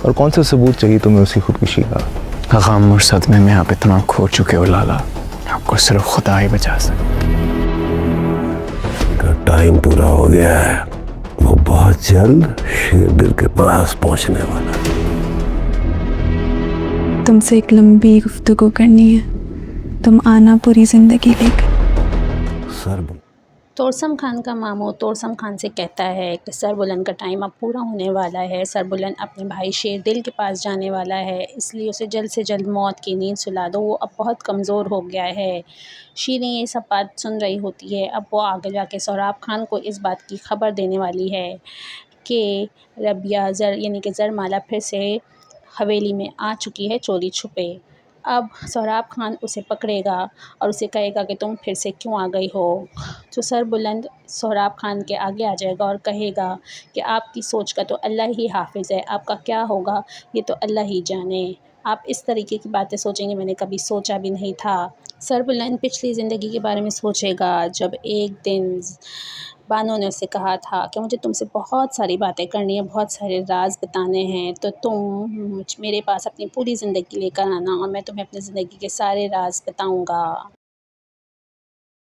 और कौन सा सबूत चाहिए तुम्हें उसकी खुदकुशी का? गम और सदमे में आप इतना खो चुके हो लाला, आपको सिर्फ खुदा ही बचा सकता। टाइम पूरा हो गया है, वो बहुत जल्द शेरदिल के पास पहुंचने वाला है। तुमसे एक लंबी गुफ्तगू करनी है, तुम आना पूरी जिंदगी लेकर। सर तोरसम खान का मामू तोरसम खान से कहता है कि सरबुलंद का टाइम अब पूरा होने वाला है। सरबुलंद अपने भाई शेरदिल के पास जाने वाला है, इसलिए उसे जल्द से जल्द मौत की नींद सुला दो, वो अब बहुत कमज़ोर हो गया है। शीरें ये सब बात सुन रही होती है। अब वो आगे जाके सोहराब खान को इस बात की खबर देने वाली है कि रबिया ज़र यानी कि ज़रमाला फिर से हवेली में आ चुकी है चोरी छुपे। अब सोहराब खान उसे पकड़ेगा और उसे कहेगा कि तुम फिर से क्यों आ गई हो। तो सरबुलंद सोहराब खान के आगे आ जाएगा और कहेगा कि आपकी सोच का तो अल्लाह ही हाफिज़ है, आपका क्या होगा ये तो अल्लाह ही जाने। आप इस तरीके की बातें सोचेंगे, मैंने कभी सोचा भी नहीं था। सरबुलंद पिछली ज़िंदगी के बारे में सोचेगा, जब एक दिन बानो ने उससे कहा था कि मुझे तुमसे बहुत सारी बातें करनी है, बहुत सारे राज बताने हैं, तो तुम मेरे पास अपनी पूरी ज़िंदगी लेकर आना और मैं तुम्हें अपनी ज़िंदगी के सारे राज बताऊंगा।